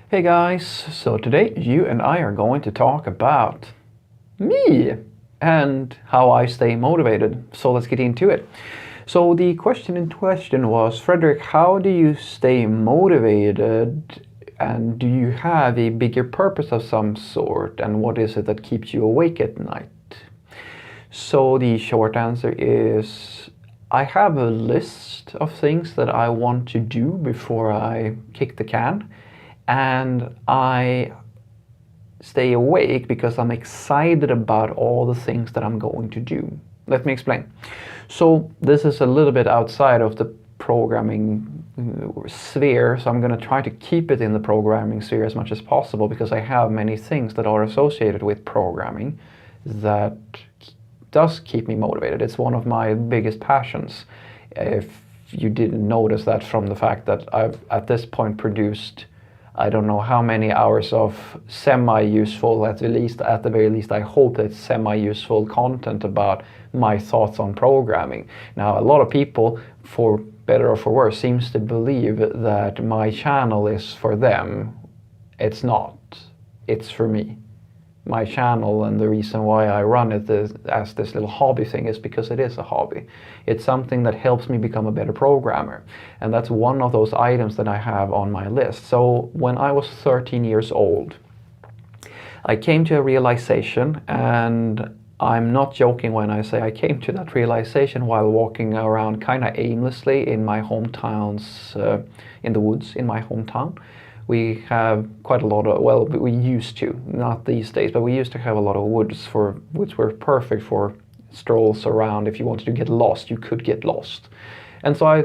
Hey guys, so today you and I are going to talk about me and how I stay motivated. So let's get into it. So the question in question was, Frederick, how do you stay motivated, and do you have a bigger purpose of some sort, and what is it that keeps you awake at night? So the short answer is I have a list of things that I want to do before I kick the can, and I stay awake because I'm excited about all the things that I'm going to do. Let me explain. So this is a little bit outside of the programming sphere, so I'm going to try to keep it in the programming sphere as much as possible, because I have many things that are associated with programming that does keep me motivated. It's one of my biggest passions. If you didn't notice that from the fact that I've at this point produced I don't know how many hours of semi-useful, at the very least, I hope it's semi-useful content about my thoughts on programming. Now, a lot of people, for better or for worse, seems to believe that my channel is for them. It's not. It's for me. My channel, and the reason why I run it as this little hobby thing, is because it is a hobby. It's something that helps me become a better programmer, and that's one of those items that I have on my list. So when I was 13 years old, I came to a realization, and I'm not joking when I say I came to that realization while walking around kind of aimlessly in my hometowns, in the woods in my hometown. We have quite a lot of, well, we used to, not these days, but we used to have a lot of woods which were perfect for strolls around. If you wanted to get lost, you could get lost. And so I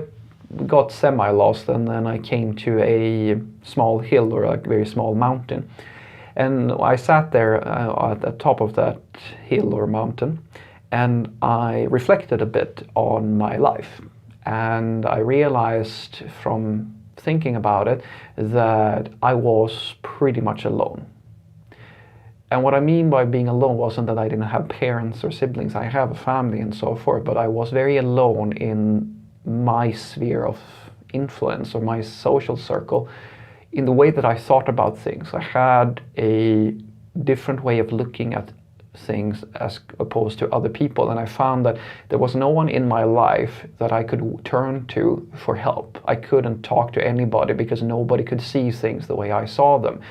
got semi-lost, and then I came to a small hill, or a very small mountain. And I sat there at the top of that hill or mountain, and I reflected a bit on my life. And I realized from thinking about it that I was pretty much alone. And what I mean by being alone wasn't that I didn't have parents or siblings. I have a family and so forth, but I was very alone in my sphere of influence, or my social circle, in the way that I thought about things. I had a different way of looking at things as opposed to other people, and I found that there was no one in my life that I could turn to for help. I couldn't talk to anybody because nobody could see things the way I saw them.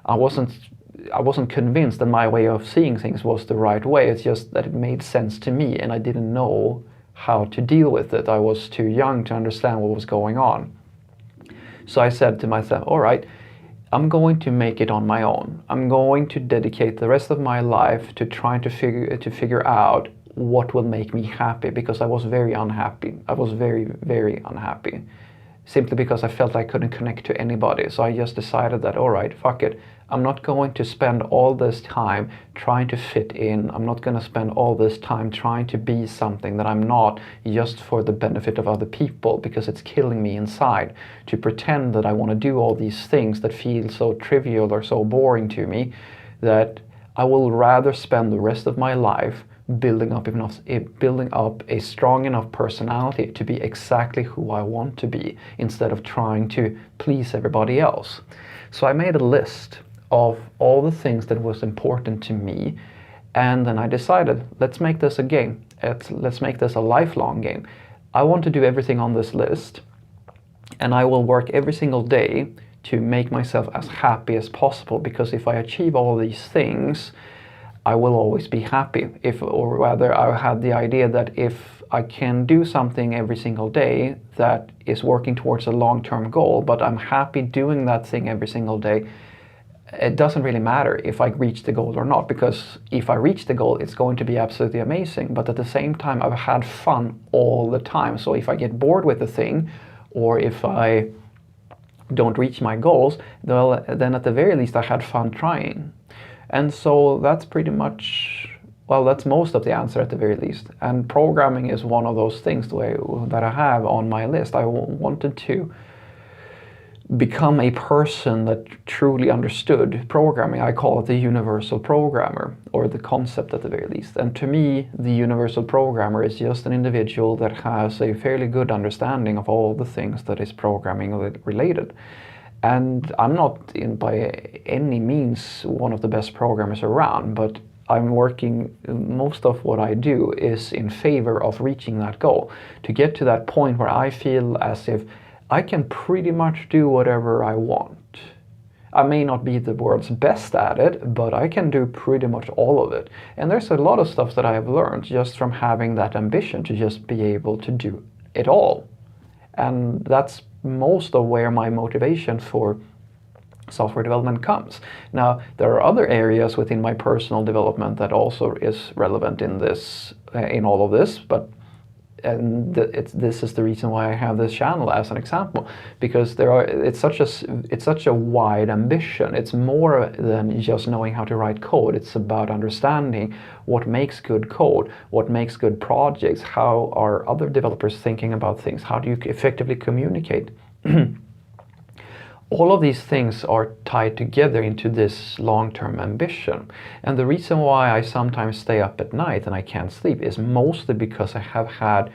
I wasn't convinced that my way of seeing things was the right way. It's just that it made sense to me, and I didn't know how to deal with it. I was too young to understand what was going on. So I said to myself, all right, I'm going to make it on my own. I'm going to dedicate the rest of my life to trying to figure out what will make me happy, because I was very unhappy. I was very, very unhappy, simply because I felt I couldn't connect to anybody. So I just decided that, all right, fuck it. I'm not going to spend all this time trying to fit in. I'm not going to spend all this time trying to be something that I'm not, just for the benefit of other people, because it's killing me inside to pretend that I want to do all these things that feel so trivial or so boring to me, that I will rather spend the rest of my life building up a strong enough personality to be exactly who I want to be, instead of trying to please everybody else. So I made a list of all the things that was important to me, and then I decided, let's make this a game. Let's make this a lifelong game. I want to do everything on this list, and I will work every single day to make myself as happy as possible, because if I achieve all these things, I will always be happy. Or rather, I had the idea that if I can do something every single day that is working towards a long-term goal, but I'm happy doing that thing every single day, it doesn't really matter if I reach the goal or not, because if I reach the goal, it's going to be absolutely amazing. But at the same time, I've had fun all the time. So if I get bored with the thing, or if I don't reach my goals, well, then at the very least, I had fun trying. And so that's pretty much, well, that's most of the answer at the very least. And programming is one of those things that I have on my list. I wanted to become a person that truly understood programming. I call it the universal programmer, or the concept at the very least. And to me, the universal programmer is just an individual that has a fairly good understanding of all the things that is programming related. And I'm not by any means one of the best programmers around, but I'm working, most of what I do is in favor of reaching that goal, to get to that point where I feel as if I can pretty much do whatever I want. I may not be the world's best at it, but I can do pretty much all of it. And there's a lot of stuff that I have learned just from having that ambition to just be able to do it all. And that's most of where my motivation for software development comes. Now, there are other areas within my personal development that also is relevant in this, in all of this, but this is the reason why I have this channel as an example, because it's such a wide ambition. It's more than just knowing how to write code. It's about understanding what makes good code, what makes good projects, how are other developers thinking about things, how do you effectively communicate. All of these things are tied together into this long-term ambition. And the reason why I sometimes stay up at night and I can't sleep is mostly because I have had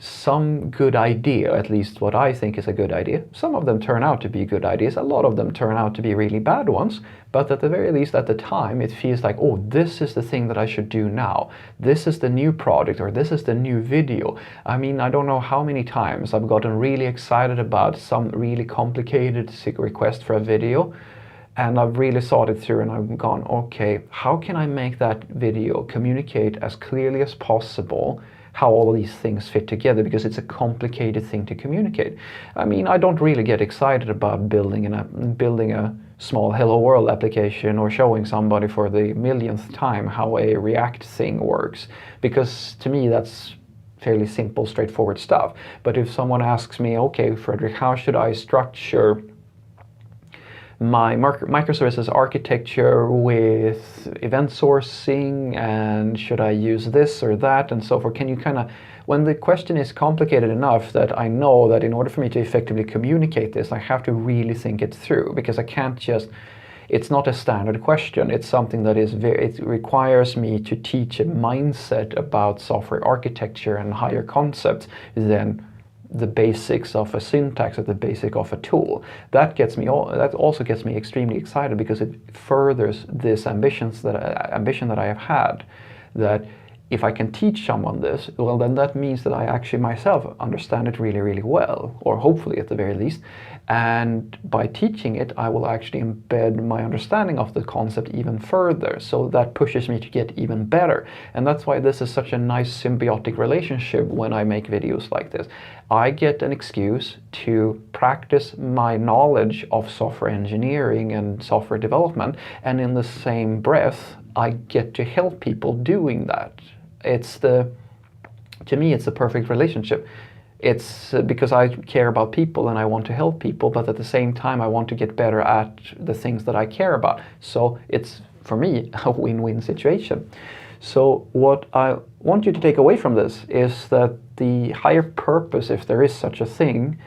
some good idea, at least what I think is a good idea. Some of them turn out to be good ideas, a lot of them turn out to be really bad ones, but at the very least at the time it feels like, oh, this is the thing that I should do now. This is the new project, or this is the new video. I mean, I don't know how many times I've gotten really excited about some really complicated request for a video, and I've really thought it through and I've gone, okay, how can I make that video communicate as clearly as possible how all of these things fit together, because it's a complicated thing to communicate. I mean, I don't really get excited about building a small Hello World application or showing somebody for the millionth time how a React thing works, because to me that's fairly simple, straightforward stuff. But if someone asks me, okay, Frederick, how should I structure my microservices architecture with event sourcing, and should I use this or that and so forth? Can you kind of, when the question is complicated enough that I know that in order for me to effectively communicate this, I have to really think it through, because I can't just, it's not a standard question. It's something that is it requires me to teach a mindset about software architecture and higher concepts than the basics of a syntax or the basic of a tool. That also gets me extremely excited, because it furthers this ambition that I have had, that if I can teach someone this, well, then that means that I actually myself understand it really, really well, or hopefully at the very least. And by teaching it, I will actually embed my understanding of the concept even further. So that pushes me to get even better. And that's why this is such a nice symbiotic relationship when I make videos like this. I get an excuse to practice my knowledge of software engineering and software development, and in the same breath, I get to help people doing that. To me, it's the perfect relationship. It's because I care about people and I want to help people, but at the same time I want to get better at the things that I care about. So it's, for me, a win-win situation. So what I want you to take away from this is that the higher purpose, if there is such a thing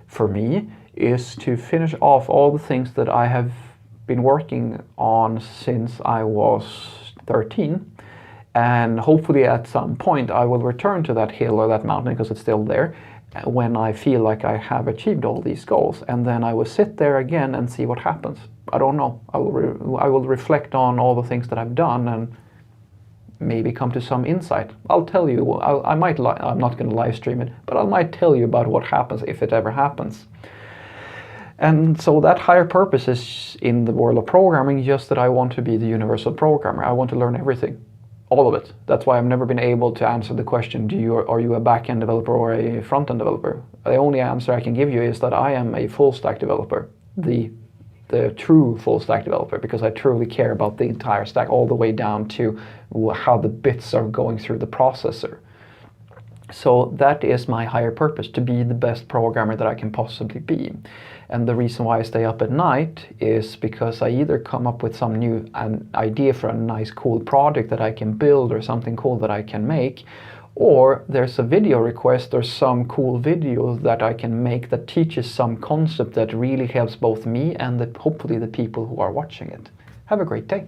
for me, is to finish off all the things that I have been working on since I was 13. And hopefully at some point I will return to that hill or that mountain, because it's still there, when I feel like I have achieved all these goals. And then I will sit there again and see what happens. I don't know. I will reflect on all the things that I've done and maybe come to some insight. I'll tell you, I'm not going to live stream it, but I might tell you about what happens if it ever happens. And so that higher purpose is in the world of programming, just that I want to be the universal programmer. I want to learn everything. All of it. That's why I've never been able to answer the question, are you a back-end developer or a front-end developer? The only answer I can give you is that I am a full-stack developer, the true full-stack developer, because I truly care about the entire stack, all the way down to how the bits are going through the processor. So that is my higher purpose, to be the best programmer that I can possibly be. And the reason why I stay up at night is because I either come up with some new idea for a nice cool project that I can build, or something cool that I can make, or there's a video request or some cool video that I can make that teaches some concept that really helps both me and hopefully the people who are watching it. Have a great day.